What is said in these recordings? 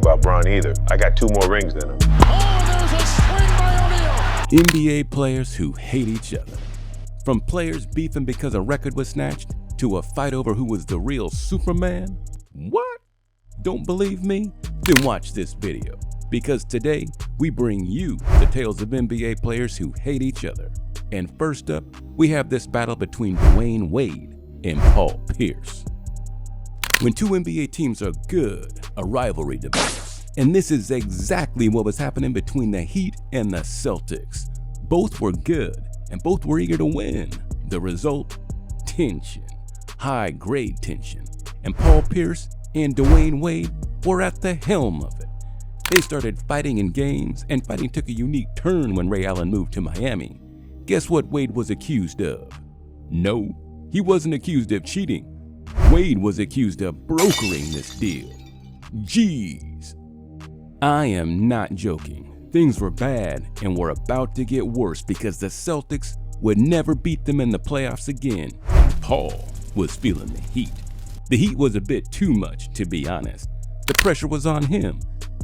about Bron either. I got 2 more rings than him. Oh, there's a swing by O'Neal. NBA players who hate each other. From players beefing because a record was snatched, to a fight over who was the real Superman? What? Don't believe me? Then watch this video, because today we bring you the tales of NBA players who hate each other. And first up, we have this battle between Dwayne Wade and Paul Pierce. When 2 NBA teams are good, a rivalry develops. And this is exactly what was happening between the Heat and the Celtics. Both were good, and both were eager to win. The result? Tension. High-grade tension. And Paul Pierce and Dwayne Wade were at the helm of it. They started fighting in games, and fighting took a unique turn when Ray Allen moved to Miami. Guess what Wade was accused of? No, he wasn't accused of cheating. Wade was accused of brokering this deal. Jeez. I am not joking. Things were bad and were about to get worse because the Celtics would never beat them in the playoffs again. Paul was feeling the heat. The heat was a bit too much, to be honest. The pressure was on him.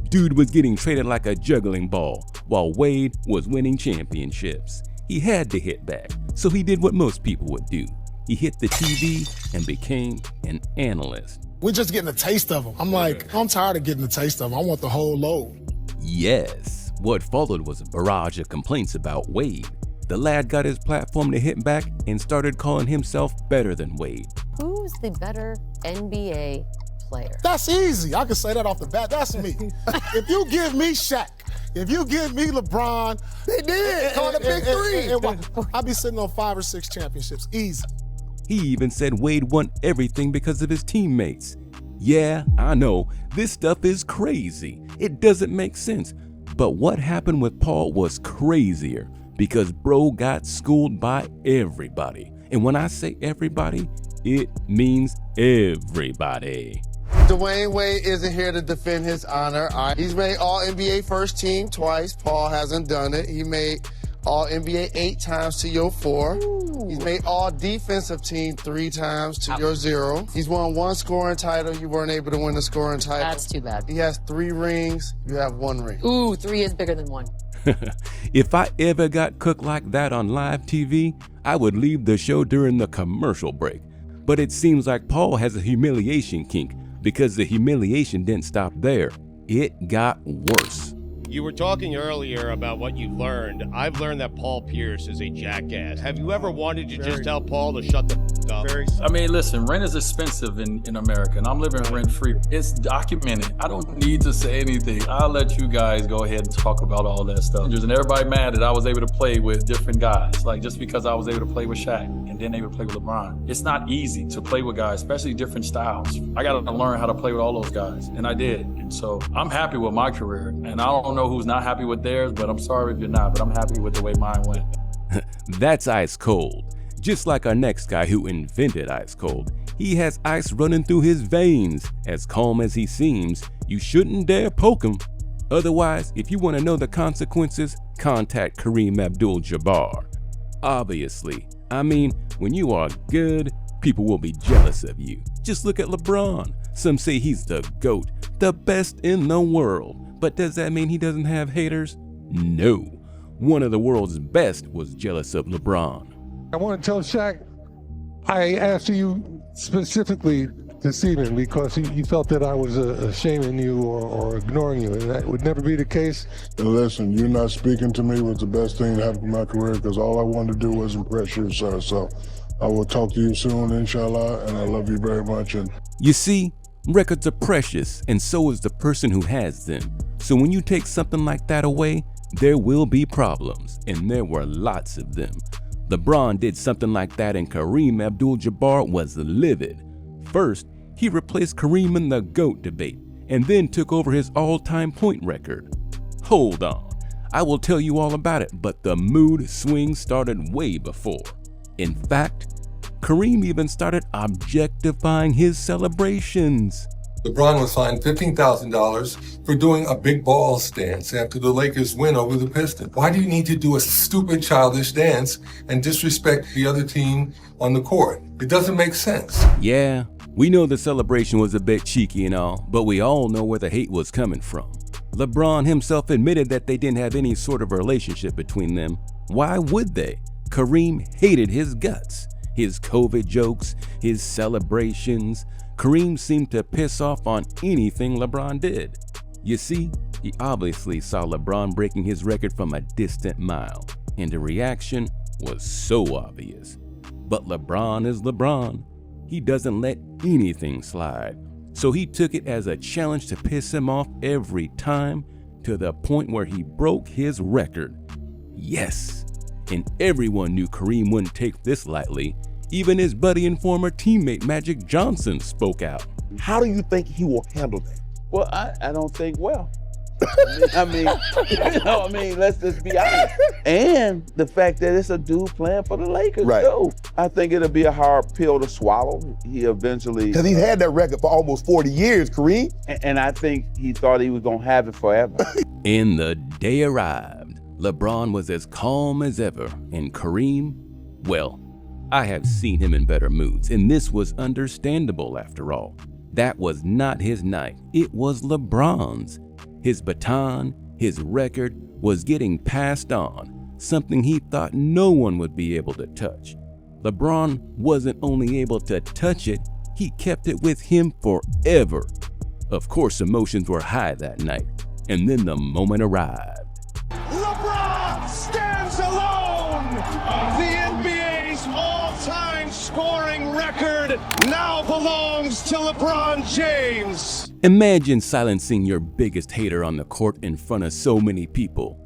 Dude was getting traded like a juggling ball, while Wade was winning championships. He had to hit back, so he did what most people would do. He hit the TV and became an analyst. We're just getting a taste of them. I'm tired of getting a taste of them. I want the whole load. Yes, what followed was a barrage of complaints about Wade. The lad got his platform to hit back and started calling himself better than Wade. Who's the better NBA player? That's easy. I can say that off the bat. That's me. If you give me Shaq, if you give me LeBron, They did. Called a big three. I'll be sitting on 5 or 6 championships. Easy. He even said Wade won everything because of his teammates. Yeah, I know, this stuff is crazy. It doesn't make sense. But what happened with Paul was crazier because bro got schooled by everybody. And when I say everybody, it means everybody. Dwayne Wade isn't here to defend his honor. He's made All-NBA first team twice. Paul hasn't done it. He made All-NBA 8 times to your 4. Ooh. He's made All-Defensive Team 3 times to your 0. He's won 1 scoring title. You weren't able to win the scoring title. That's too bad. He has 3 rings. You have 1 ring. Ooh, 3 is bigger than 1. If I ever got cooked like that on live TV, I would leave the show during the commercial break. But it seems like Paul has a humiliation kink because the humiliation didn't stop there. It got worse. You were talking earlier about what you learned. I've learned that Paul Pierce is a jackass. Have you ever wanted to just tell Paul to shut the f up? I mean, listen, rent is expensive in America, and I'm living rent-free. It's documented. I don't need to say anything. I'll let you guys go ahead and talk about all that stuff. And everybody mad that I was able to play with different guys. Like, just because I was able to play with Shaq and then able to play with LeBron. It's not easy to play with guys, especially different styles. I got to learn how to play with all those guys, and I did. And so I'm happy with my career, and I don't know who's not happy with theirs, but I'm sorry if you're not, but I'm happy with the way mine went. That's ice cold. Just like our next guy who invented ice cold. He has ice running through his veins. As calm as he seems, you shouldn't dare poke him. Otherwise, if you want to know the consequences, contact Kareem Abdul-Jabbar. Obviously, I mean, when you are good, people will be jealous of you. Just look at LeBron. Some say he's the GOAT, the best in the world. But does that mean he doesn't have haters? No. One of the world's best was jealous of LeBron. I want to tell Shaq, I asked you specifically this evening because you felt that I was shaming you or ignoring you, and that would never be the case. Listen, you not speaking to me was the best thing that happened in my career because all I wanted to do was impress you, sir. So I will talk to you soon, inshallah, and I love you very much. And you see, records are precious, and so is the person who has them. So when you take something like that away, there will be problems, and there were lots of them. LeBron did something like that, and Kareem Abdul-Jabbar was livid. First, he replaced Kareem in the GOAT debate, and then took over his all-time point record. Hold on, I will tell you all about it, but the mood swing started way before. In fact, Kareem even started objectifying his celebrations. LeBron was fined $15,000 for doing a big ball stance after the Lakers win over the Pistons. Why do you need to do a stupid childish dance and disrespect the other team on the court? It doesn't make sense. Yeah, We know the celebration was a bit cheeky and all, but we all know where the hate was coming from. LeBron himself admitted that they didn't have any sort of relationship between them. Why would they? Kareem hated his guts, his COVID jokes, his celebrations. Kareem seemed to piss off on anything LeBron did. You see, he obviously saw LeBron breaking his record from a distant mile, and the reaction was so obvious. But LeBron is LeBron. He doesn't let anything slide. So he took it as a challenge to piss him off every time, to the point where he broke his record. Yes, and everyone knew Kareem wouldn't take this lightly. Even his buddy and former teammate Magic Johnson spoke out. How do you think he will handle that? Well, I don't think well. I mean, let's just be honest. And the fact that it's a dude playing for the Lakers, too. I think it'll be a hard pill to swallow. He eventually... Because he's had that record for almost 40 years, Kareem. And I think he thought he was going to have it forever. And the day arrived. LeBron was as calm as ever, and Kareem, well, I have seen him in better moods, and this was understandable after all. That was not his night, it was LeBron's. His baton, his record, was getting passed on, something he thought no one would be able to touch. LeBron wasn't only able to touch it, he kept it with him forever. Of course, emotions were high that night, and then the moment arrived. LeBron stands alone! The NBA's all-time scoring record now belongs to LeBron James! Imagine silencing your biggest hater on the court in front of so many people.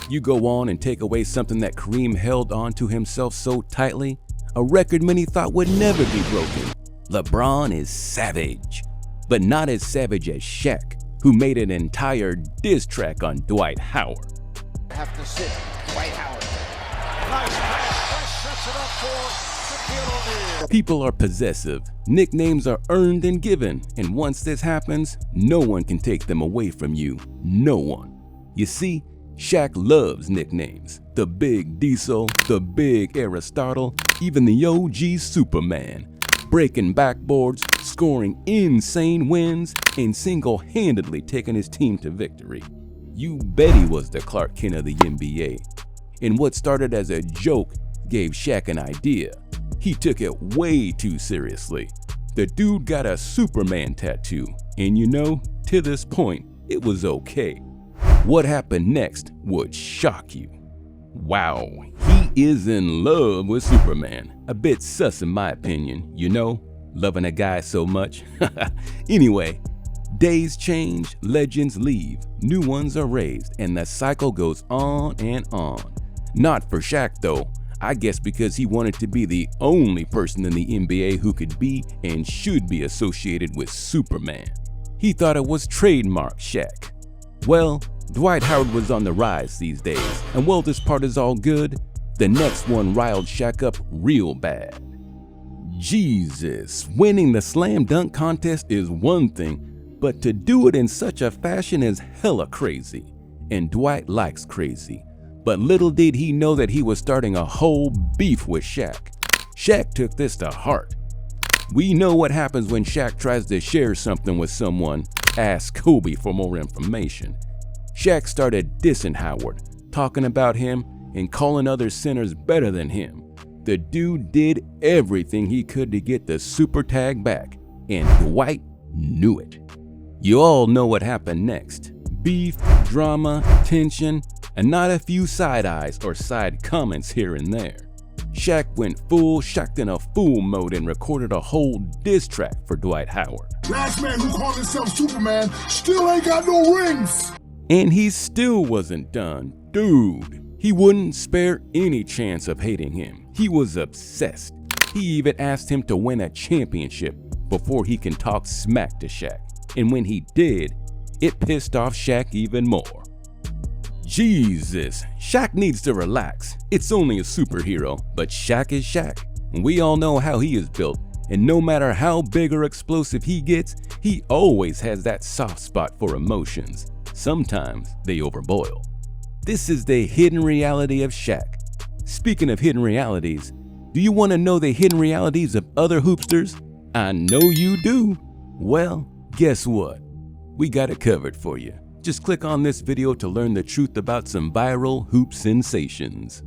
You go on and take away something that Kareem held on to himself so tightly, a record many thought would never be broken. LeBron is savage, but not as savage as Shaq, who made an entire diss track on Dwight Howard. Have to sit Dwight Howard. Nice pass, sets it up for Shaquille O'Neal. People are possessive, nicknames are earned and given, and once this happens, no one can take them away from you. No one. You see, Shaq loves nicknames. The Big Diesel, the Big Aristotle, even the OG Superman. Breaking backboards, scoring insane wins, and single-handedly taking his team to victory. You bet he was the Clark Kent of the NBA. And what started as a joke gave Shaq an idea. He took it way too seriously. The dude got a Superman tattoo, and you know, to this point, it was okay. What happened next would shock you. Wow, he is in love with Superman. A bit sus in my opinion, you know, loving a guy so much. Anyway, days change, legends leave, new ones are raised, and the cycle goes on and on. Not for Shaq though, I guess because he wanted to be the only person in the NBA who could be and should be associated with Superman. He thought it was trademark Shaq. Well, Dwight Howard was on the rise these days, and while this part is all good, the next one riled Shaq up real bad. Jesus, winning the slam dunk contest is one thing, but to do it in such a fashion is hella crazy. And Dwight likes crazy. But little did he know that he was starting a whole beef with Shaq. Shaq took this to heart. We know what happens when Shaq tries to share something with someone. Ask Kobe for more information. Shaq started dissing Howard, talking about him and calling other centers better than him. The dude did everything he could to get the super tag back, and Dwight knew it. You all know what happened next. Beef, drama, tension, and not a few side eyes or side comments here and there. Shaq went full Shaq'd in a fool mode and recorded a whole diss track for Dwight Howard. Last man who called himself Superman still ain't got no rings. And he still wasn't done. Dude, he wouldn't spare any chance of hating him. He was obsessed. He even asked him to win a championship before he can talk smack to Shaq. And when he did, it pissed off Shaq even more. Jesus, Shaq needs to relax. It's only a superhero, but Shaq is Shaq. We all know how he is built, and no matter how big or explosive he gets, he always has that soft spot for emotions. Sometimes they overboil. This is the hidden reality of Shaq. Speaking of hidden realities, do you want to know the hidden realities of other hoopsters? I know you do. Well, guess what? We got it covered for you. Just click on this video to learn the truth about some viral hoop sensations.